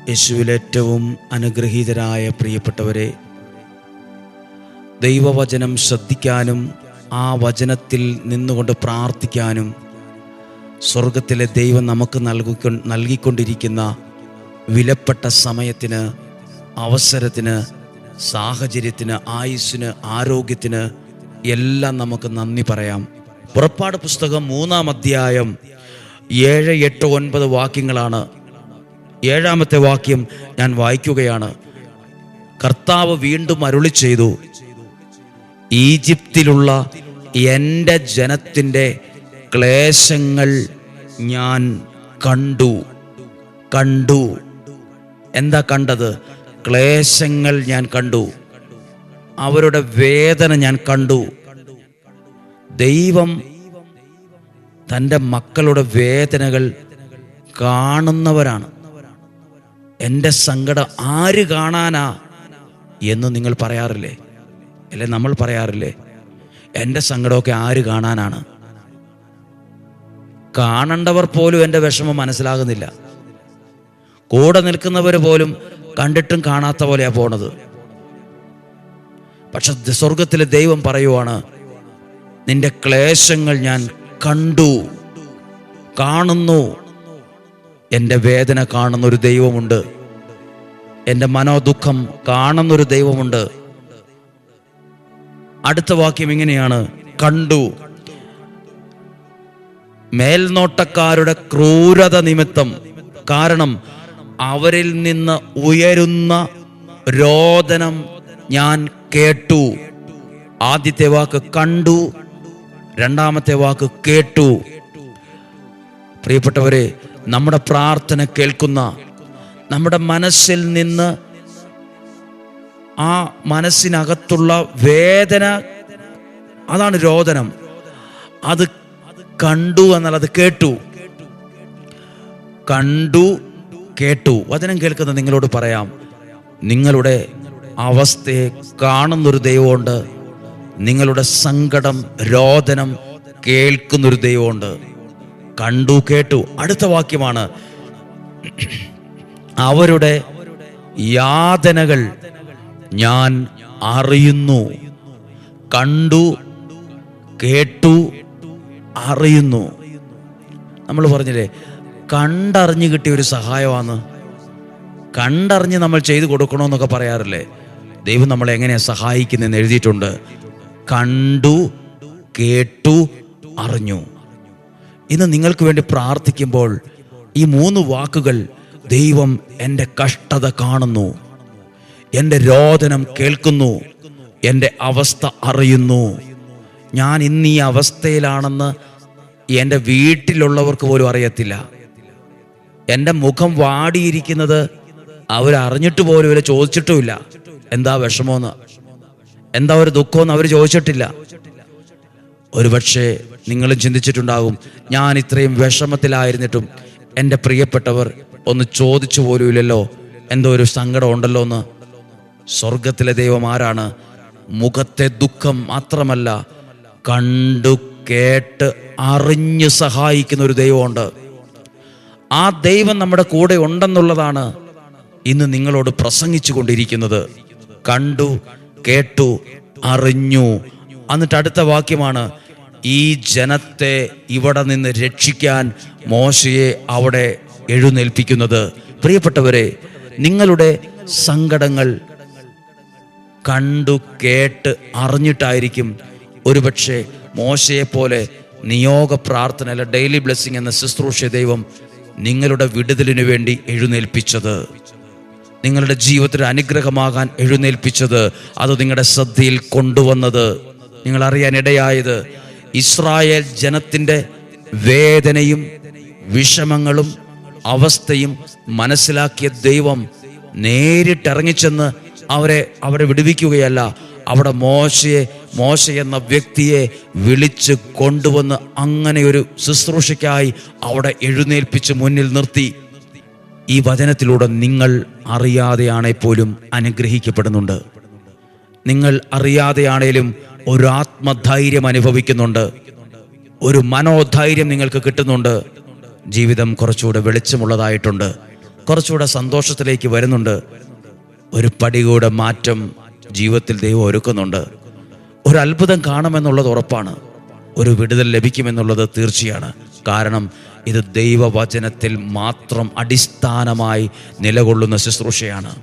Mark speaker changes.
Speaker 1: യേശുവിൽ ഏറ്റവും അനുഗ്രഹീതരായ പ്രിയപ്പെട്ടവരെ, ദൈവവചനം ശ്രദ്ധിക്കാനും ആ വചനത്തിൽ നിന്നുകൊണ്ട് പ്രാർത്ഥിക്കാനും സ്വർഗത്തിലെ ദൈവം നമുക്ക് നൽകിക്കൊണ്ടിരിക്കുന്ന വിലപ്പെട്ട സമയത്തിന്, അവസരത്തിന്, സാഹചര്യത്തിന്, ആയുസ്സിന്, ആരോഗ്യത്തിന് എല്ലാം നമുക്ക് നന്ദി പറയാം. പുറപ്പാട് പുസ്തകം 3-ാം അധ്യായം 7, 8, 9 വാക്യങ്ങളാണ്. 7-ാമത്തെ വാക്യം ഞാൻ വായിക്കുകയാണ്. കർത്താവ് വീണ്ടും അരുളി ചെയ്തു, ഈജിപ്തിലുള്ള എൻ്റെ ജനത്തിൻ്റെ ക്ലേശങ്ങൾ ഞാൻ കണ്ടു. എന്താ കണ്ടത്? ക്ലേശങ്ങൾ ഞാൻ കണ്ടു, അവരുടെ വേദന ഞാൻ കണ്ടു. ദൈവം തൻ്റെ മക്കളുടെ വേദനകൾ കാണുന്നവരാണ്. എൻ്റെ സങ്കടം ആര് കാണാനാ എന്ന് നിങ്ങൾ പറയാറില്ലേ? അല്ലെ, നമ്മൾ പറയാറില്ലേ? എൻ്റെ സങ്കടമൊക്കെ ആര് കാണാനാണ്? കാണേണ്ടവർ പോലും എൻ്റെ വിഷമം മനസ്സിലാകുന്നില്ല. കൂടെ നിൽക്കുന്നവർ പോലും കണ്ടിട്ടും കാണാത്ത പോലെയാ പോണത്. പക്ഷെ സ്വർഗത്തിലെ ദൈവം പറയുവാണ്, നിന്റെ ക്ലേശങ്ങൾ ഞാൻ കാണുന്നു. എൻ്റെ വേദന കാണുന്നൊരു ദൈവമുണ്ട്, എൻ്റെ മനോദുഃഖം കാണുന്നൊരു ദൈവമുണ്ട്. അടുത്ത വാക്യം ഇങ്ങനെയാണ്, കണ്ടു. മേൽനോട്ടക്കാരുടെ ക്രൂരത നിമിത്തം, കാരണം അവരിൽ നിന്ന് ഉയരുന്ന രോദനം ഞാൻ കേട്ടു. ആദ്യത്തെ വാക്ക് കണ്ടു, രണ്ടാമത്തെ വാക്ക് കേട്ടു. പ്രിയപ്പെട്ടവരെ, നമ്മുടെ പ്രാർത്ഥന കേൾക്കുന്ന, നമ്മുടെ മനസ്സിൽ നിന്ന് ആ മനസ്സിനകത്തുള്ള വേദന, അതാണ് രോദനം. അത് കണ്ടു എന്നുള്ളത് കേട്ടു. വചനം കേൾക്കുന്ന നിങ്ങളോട് പറയാം, നിങ്ങളുടെ അവസ്ഥയെ കാണുന്നൊരു ദൈവമുണ്ട്, നിങ്ങളുടെ സങ്കടം, രോദനം കേൾക്കുന്നൊരു ദൈവമുണ്ട്. കണ്ടു, കേട്ടു. അടുത്ത വാക്യമാണ്, അവരുടെ യാതനകൾ ഞാൻ അറിയുന്നു. കണ്ടു, കേട്ടു, അറിയുന്നു. നമ്മൾ പറഞ്ഞില്ലേ, കണ്ടറിഞ്ഞ് കിട്ടിയ ഒരു സഹായമാണ്. കണ്ടറിഞ്ഞ് നമ്മൾ ചെയ്തു കൊടുക്കണമെന്നൊക്കെ പറയാറില്ലേ? ദൈവം നമ്മളെ എങ്ങനെയാണ് സഹായിക്കുന്നതെന്ന് എഴുതിയിട്ടുണ്ട്. കണ്ടു, കേട്ടു, അറിഞ്ഞു. ഇന്ന് നിങ്ങൾക്ക് വേണ്ടി പ്രാർത്ഥിക്കുമ്പോൾ ഈ 3 വാക്കുകൾ, ദൈവം എൻ്റെ കഷ്ടത കാണുന്നു, എൻ്റെ രോദനം കേൾക്കുന്നു, എൻ്റെ അവസ്ഥ അറിയുന്നു. ഞാൻ ഇന്ന് ഈ അവസ്ഥയിലാണെന്ന് എൻ്റെ വീട്ടിലുള്ളവർക്ക് പോലും അറിയത്തില്ല. എൻ്റെ മുഖം വാടിയിരിക്കുന്നത് അവരറിഞ്ഞിട്ട് പോലും ഇവരെ ചോദിച്ചിട്ടുമില്ല. എന്താ വിഷമോന്ന്, എന്താ ഒരു ദുഃഖമെന്ന് അവർ ചോദിച്ചിട്ടില്ല. ഒരുപക്ഷെ നിങ്ങളും ചിന്തിച്ചിട്ടുണ്ടാകും, ഞാൻ ഇത്രയും വിഷമത്തിലായിരുന്നിട്ടും എൻ്റെ പ്രിയപ്പെട്ടവർ ഒന്ന് ചോദിച്ചു പോലും ഇല്ലല്ലോ, എന്തോ ഒരു സങ്കടം ഉണ്ടല്ലോ എന്ന്. സ്വർഗത്തിലെ ദൈവം ആരാണ്? മുഖത്തെ ദുഃഖം മാത്രമല്ല, കണ്ടു കേട്ട് അറിഞ്ഞ് സഹായിക്കുന്ന ഒരു ദൈവമുണ്ട്. ആ ദൈവം നമ്മുടെ കൂടെ ഉണ്ടെന്നുള്ളതാണ് ഇന്ന് നിങ്ങളോട് പ്രസംഗിച്ചു കൊണ്ടിരിക്കുന്നത്. കണ്ടു, കേട്ടു, അറിഞ്ഞു. എന്നിട്ട് അടുത്ത വാക്യമാണ്, ഈ ജനത്തെ ഇവിടെ നിന്ന് രക്ഷിക്കാൻ മോശയെ അവിടെ എഴുന്നേൽപ്പിക്കുന്നത്. പ്രിയപ്പെട്ടവരെ, നിങ്ങളുടെ സങ്കടങ്ങൾ കണ്ടു കേട്ട് അറിഞ്ഞിട്ടായിരിക്കും ഒരുപക്ഷെ മോശയെപ്പോലെ നിയോഗ പ്രാർത്ഥന, അല്ല ഡെയിലി ബ്ലെസ്സിങ് എന്ന ശുശ്രൂഷ ദൈവം നിങ്ങളുടെ വിടുതലിനു വേണ്ടി എഴുന്നേൽപ്പിച്ചത്, നിങ്ങളുടെ ജീവിതത്തിൽ അനുഗ്രഹമാകാൻ എഴുന്നേൽപ്പിച്ചത്, അത് നിങ്ങളുടെ ശ്രദ്ധയിൽ കൊണ്ടുവന്നത്. നിങ്ങൾ അറിയാനിടയായത്, ഇസ്രായേൽ ജനത്തിൻ്റെ വേദനയും വിഷമങ്ങളും അവസ്ഥയും മനസ്സിലാക്കിയ ദൈവം നേരിട്ടിറങ്ങിച്ചെന്ന് അവരെ വിടുവിക്കുകയല്ല, അവിടെ മോശ എന്ന വ്യക്തിയെ വിളിച്ച് കൊണ്ടുവന്ന് അങ്ങനെ ഒരു ശുശ്രൂഷയ്ക്കായി അവിടെ എഴുന്നേൽപ്പിച്ച് മുന്നിൽ നിർത്തി. ഈ വചനത്തിലൂടെ നിങ്ങൾ അറിയാതെയാണെപ്പോലും അനുഗ്രഹിക്കപ്പെടുന്നുണ്ട്. നിങ്ങൾ അറിയാതെയാണേലും ഒരു ആത്മധൈര്യം അനുഭവിക്കുന്നുണ്ട്, ഒരു മനോധൈര്യം നിങ്ങൾക്ക് കിട്ടുന്നുണ്ട്. ജീവിതം കുറച്ചുകൂടെ വെളിച്ചമുള്ളതായിട്ടുണ്ട്. കുറച്ചുകൂടെ സന്തോഷത്തിലേക്ക് വരുന്നുണ്ട്. ഒരു പടി കൂടെ മാറ്റം ജീവിതത്തിൽ ദൈവം ഒരുക്കുന്നുണ്ട്. ഒരു അത്ഭുതം കാണുമെന്നുള്ളത് ഉറപ്പാണ്. ഒരു വിടുതൽ ലഭിക്കുമെന്നുള്ളത് തീർച്ചയാണ്. കാരണം ഇത് ദൈവവചനത്തിൽ മാത്രം അടിസ്ഥാനമായി നിലകൊള്ളുന്ന ശുശ്രൂഷയാണ്.